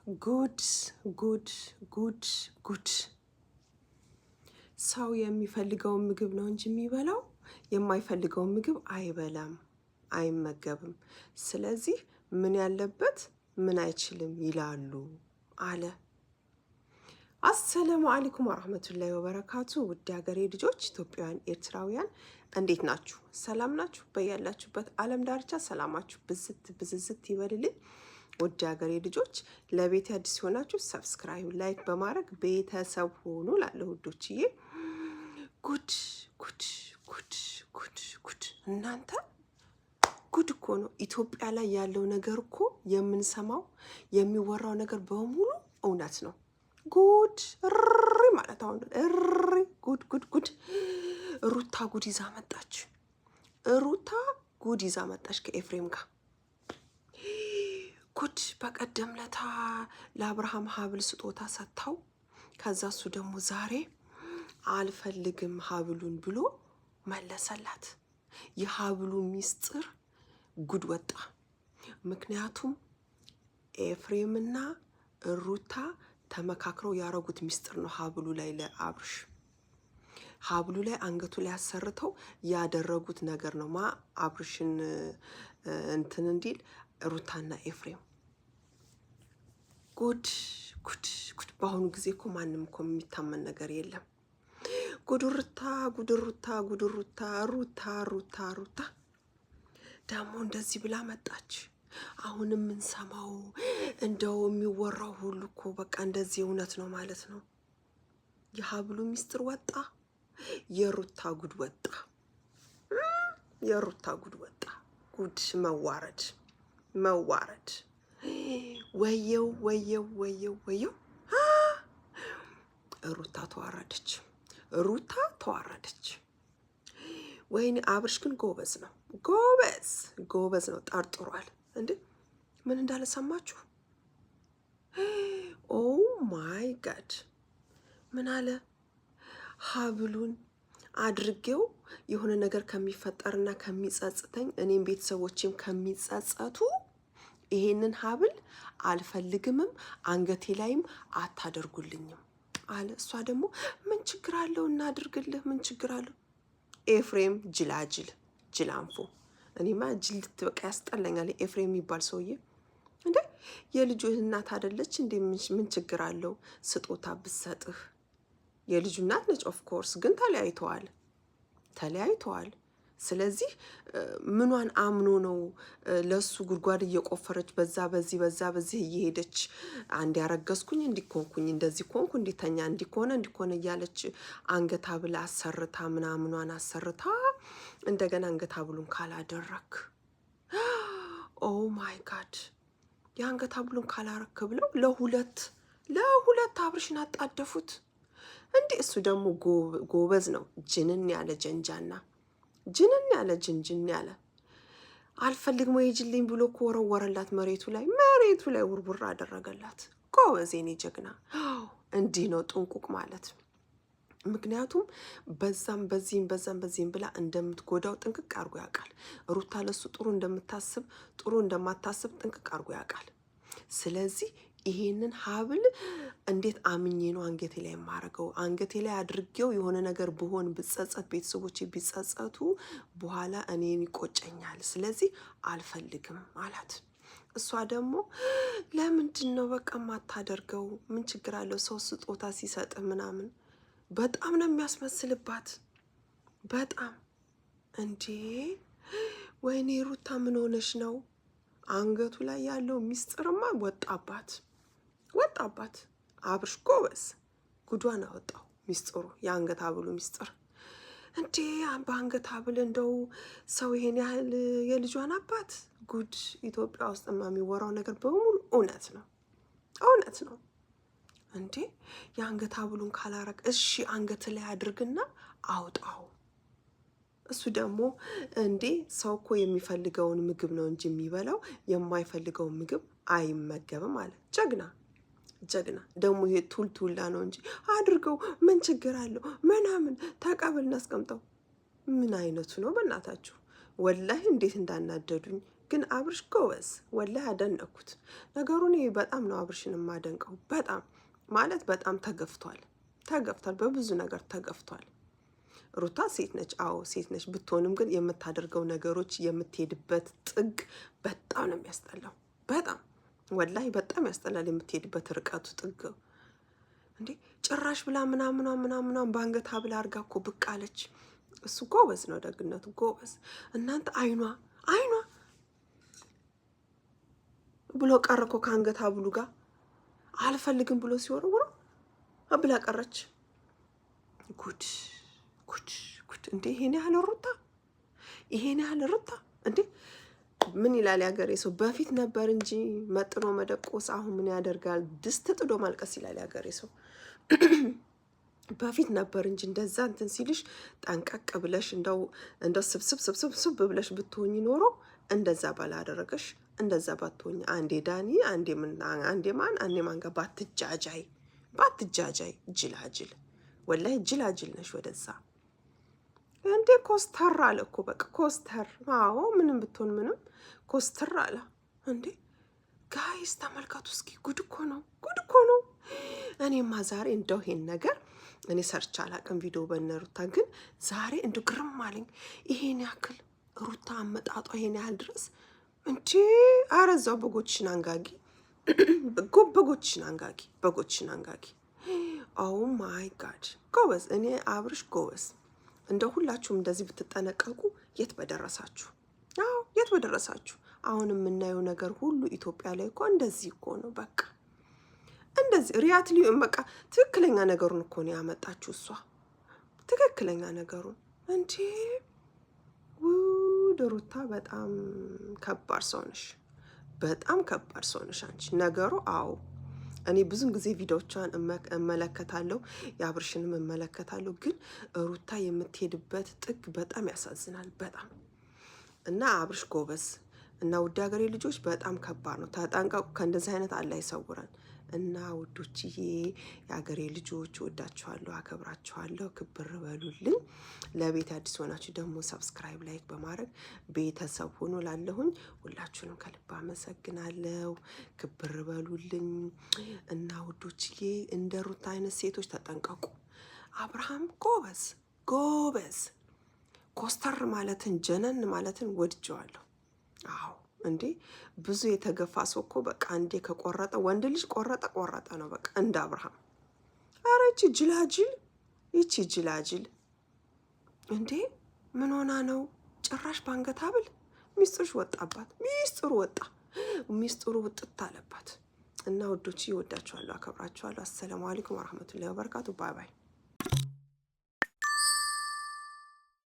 ጉድ ጉድ ጉድ ጉድ! ሰው የሚፈልገውን ምግብ ነው እንጂ የሚበላው የማይፈልገውን ምግብ አይበላም፣ አይመገብም። ስለዚህ ምን ያለበት ምን አይችልም ይላሉ አለ። አሰላሙ አለይኩም ወራህመቱላሂ ወበረካቱ። ውድ ሀገሬ ልጆች ኢትዮጵያውያን፣ ኤርትራውያን እንዴት ናችሁ? ሰላም ናችሁ? በያላችሁበት ዓለም ዳርቻ ሰላማችሁ ብዝት ብዝዝት ይበልልኝ። ውድ ሀገሬ ልጆች፣ ለቤት አዲስ ሲሆናችሁ ሰብስክራይብ፣ ላይክ በማድረግ ቤተሰብ ሆኑ። ላለው ውዶችዬ፣ ጉድ ጉድ ጉድ ጉድ ጉድ! እናንተ ጉድ እኮ ነው። ኢትዮጵያ ላይ ያለው ነገር እኮ የምንሰማው የሚወራው ነገር በሙሉ እውነት ነው። ጉድ እሪ ማለት አሁን እሪ ጉድ ጉድ ጉድ! ሩታ ጉድ ይዛ መጣች። ሩታ ጉድ ይዛ መጣች ከኤፍሬም ጋር ጉድ። በቀደም ለታ ለአብርሃም ሀብል ስጦታ ሰጥታው፣ ከዛ እሱ ደግሞ ዛሬ አልፈልግም ሀብሉን ብሎ መለሰላት። የሀብሉ ሚስጥር ጉድ ወጣ። ምክንያቱም ኤፍሬምና ሩታ ተመካክረው ያረጉት ሚስጥር ነው። ሀብሉ ላይ ለአብርሽ ሀብሉ ላይ አንገቱ ላይ አሰርተው ያደረጉት ነገር ነው። አብርሽን እንትን እንዲል ሩታና ኤፍሬም። ጉድ ጉድ ጉድ! በአሁኑ ጊዜ እኮ ማንም እኮ የሚታመን ነገር የለም። ጉድሩታ ጉድሩታ ጉድሩታ ሩታ ሩታ ሩታ ደግሞ እንደዚህ ብላ መጣች። አሁን የምንሰማው እንደው የሚወራው ሁሉ እኮ በቃ እንደዚህ እውነት ነው ማለት ነው። የሀብሉ ሚስጥር ወጣ፣ የሩታ ጉድ ወጣ፣ የሩታ ጉድ ወጣ። ጉድ! መዋረድ መዋረድ! ወየው ወየው ወየው ወየው! ሩታ ተዋረደች፣ ሩታ ተዋረደች። ወይኔ አብርሽ ግን ጎበዝ ነው፣ ጎበዝ ጎበዝ ነው። ጠርጥሯል እንዴ? ምን እንዳለ ሰማችሁ? ኦ ማይ ጋድ! ምን አለ? ሀብሉን አድርጌው የሆነ ነገር ከሚፈጠርና ከሚጸጽተኝ እኔም ቤተሰቦቼም ከሚጸጸቱ ይሄንን ሀብል አልፈልግምም፣ አንገቴ ላይም አታደርጉልኝም አለ። እሷ ደግሞ ምን ችግር አለው እናድርግልህ፣ ምን ችግር አለው? ኤፍሬም ጅላጅል ጅላንፎ። እኔማ ጅል ልትበቃ ያስጠላኛል። ኤፍሬም የሚባል ሰውዬ እንዴ! የልጁ እናት አይደለች እንዴ? ምን ችግር አለው ስጦታ ብሰጥህ? የልጁ እናት ነች። ኦፍ ኮርስ ግን ተለያይተዋል፣ ተለያይተዋል። ስለዚህ ምኗን አምኖ ነው ለሱ ጉድጓድ እየቆፈረች በዛ በዚህ እየሄደች አንድ ያረገዝኩኝ እንዲኮንኩኝ እንደዚህ ኮንኩ እንዲተኛ እንዲኮነ እያለች አንገት ሀብል አሰርታ ምናምኗን አሰርታ እንደገና አንገት ሀብሉን ካላደረክ ኦ ማይ ጋድ! የአንገት ሀብሉን ካላረክ ብለው ለሁለት አብርሽን አጣደፉት እንዴ! እሱ ደግሞ ጎበዝ ነው። ጅንን ያለ ጀንጃና ጅንን ያለ ጅንጅን ያለ አልፈልግም ወይ ጅልኝ ብሎ እኮ ወረወረላት መሬቱ ላይ ውርውር አደረገላት። ጎበዝ የኔ ጀግና! እንዲህ ነው ጥንቁቅ ማለት። ምክንያቱም በዛም በዚህም ብላ እንደምትጎዳው ጥንቅቅ አድርጎ ያውቃል። ሩታ ለሱ ጥሩ እንደምታስብ ጥሩ እንደማታስብ ጥንቅቅ አድርጎ ያውቃል። ስለዚህ ይሄንን ሀብል እንዴት አምኜ ነው አንገቴ ላይ የማረገው? አንገቴ ላይ አድርጌው የሆነ ነገር ብሆን ብጸጸት፣ ቤተሰቦቼ ቢጸጸቱ በኋላ እኔን ይቆጨኛል። ስለዚህ አልፈልግም አላት። እሷ ደግሞ ለምንድን ነው በቃ የማታደርገው? ምን ችግር አለው ሰው ስጦታ ሲሰጥ ምናምን? በጣም ነው የሚያስመስልባት፣ በጣም እንዴ! ወይኔ ሩታ ምን ሆነሽ ነው? አንገቱ ላይ ያለው ሚስጥርማ ወጣባት። አብርሽ ጎበዝ ጉዷን አወጣው። ሚስጥሩ የአንገት ሀብሉ ሚስጥር እንዴ! በአንገት ሀብል እንደው ሰው ይሄን ያህል የልጇን አባት ጉድ! ኢትዮጵያ ውስጥ የሚወራው ነገር በሙሉ እውነት ነው፣ እውነት ነው እንዴ! የአንገት ሀብሉን ካላረግ እሺ አንገት ላይ አድርግና አውጣው። እሱ ደግሞ እንዴ ሰው እኮ የሚፈልገውን ምግብ ነው እንጂ የሚበላው የማይፈልገውን ምግብ አይመገብም አለ። ጀግና ጀግና! ደግሞ ይሄ ቱልቱላ ነው እንጂ አድርገው ምን ችግር አለው ምናምን ተቀበል እናስቀምጠው። ምን አይነቱ ነው በእናታችሁ? ወላሂ እንዴት እንዳናደዱኝ ግን አብርሽ ጎበዝ ወላሂ አደነኩት። ነገሩን በጣም ነው አብርሽን የማደንቀው። በጣም ማለት በጣም ተገፍቷል፣ በብዙ ነገር ተገፍቷል። ሩታ ሴት ነች፣ አዎ ሴት ነች። ብትሆንም ግን የምታደርገው ነገሮች የምትሄድበት ጥግ በጣም ነው የሚያስጠላው። በጣም ወላሂ በጣም ያስጠላል የምትሄድበት ርቀቱ ጥግ። እንዴ ጭራሽ ብላ ምናምኗን በአንገት ሀብል አድርጋ እኮ ብቅ አለች። እሱ ጎበዝ ነው ደግነቱ፣ ጎበዝ። እናንተ አይኗ ብሎ ቀረ እኮ ከአንገት ሀብሉ ጋር አልፈልግም ብሎ ሲወረውረው ብላ ቀረች። ጉድ! እንዴ ይሄን ያህል ሩታ እንዴ! ምን ይላል ያገሬ ሰው? በፊት ነበር እንጂ መጥኖ መደቆስ አሁን ምን ያደርጋል ድስት ጥዶ ማልቀስ ይላል ያገሬ ሰው። በፊት ነበር እንጂ እንደዛ እንትን ሲልሽ ጠንቀቅ ብለሽ እንደው ስብስብ ብለሽ ብትሆኝ ኖሮ እንደዛ ባላደረገሽ፣ እንደዛ ባትሆኝ። አንዴ ዳኒ አንዴ ማን ጋር ባትጃጃይ ጅላጅል፣ ወላሂ ጅላጅል ነሽ። ወደዛ እንዴ ኮስተር አለ እኮ በቃ ኮስተር። አዎ ምንም ብትሆን ምንም ኮስተር አለ እንዴ። ጋይስ ተመልከቱ እስኪ፣ ጉድ እኮ ነው። እኔማ ዛሬ እንደው ይሄን ነገር እኔ ሰርቻ አላቅም ቪዲዮ በነሩታ፣ ግን ዛሬ እንደው ግርም አለኝ። ይሄን ያክል ሩታ አመጣጧ ይሄን ያህል ድረስ እንጂ አረዛው በጎችሽን አንጋጊ በጎችሽን አንጋጊ። ኦ ማይ ጋድ ጎበዝ። እኔ አብርሽ ጎበዝ። እንደ ሁላችሁም እንደዚህ ብትጠነቀቁ የት በደረሳችሁ። አዎ የት በደረሳችሁ። አሁን የምናየው ነገር ሁሉ ኢትዮጵያ ላይ እኮ እንደዚህ እኮ ነው። በቃ እንደዚህ ሪያትሊ በቃ ትክክለኛ ነገሩን እኮ ነው ያመጣችሁ እሷ፣ ትክክለኛ ነገሩን እንጂ ሩታ በጣም ከባድ ሰው ነሽ፣ በጣም ከባድ ሰው ነሽ አንቺ። ነገሩ አዎ እኔ ብዙም ጊዜ ቪዲዮቿን እመለከታለሁ፣ የአብርሽንም እመለከታለሁ። ግን ሩታ የምትሄድበት ጥግ በጣም ያሳዝናል፣ በጣም እና አብርሽ ጎበዝ እና ውድ ሀገሬ ልጆች በጣም ከባድ ነው። ተጠንቀቁ፣ ከእንደዚህ አይነት አላህ ይሰውረን። እና ውዶችዬ የሀገሬ ልጆች ወዳችኋለሁ፣ አከብራችኋለሁ። ክብር በሉልኝ። ለቤት አዲስ ሆናችሁ ደግሞ ሰብስክራይብ፣ ላይክ በማድረግ ቤተሰብ ሆኖ ላለሁኝ ሁላችሁንም ከልብ አመሰግናለሁ። ክብር በሉልኝ። እና ውዶችዬ እንደ ሩታ አይነት ሴቶች ተጠንቀቁ። አብርሃም ጎበዝ ኮስተር ማለትን ጀነን ማለትን ወድጀዋለሁ። አዎ እንዴ ብዙ የተገፋ ሰው እኮ በቃ እንዴ ከቆረጠ ወንድ ልጅ ቆረጠ ነው በቃ እንደ አብርሃም። አረ ይቺ ጅላጅል እንዴ ምን ሆና ነው? ጭራሽ ባንገት ሀብል ሚስጥሩ ውጥት አለባት። እና ወዶች ይወዳችኋለሁ፣ አከብራችኋለሁ። አሰላሙ አለይኩም ወራህመቱላሂ ወበረካቱ። ባይ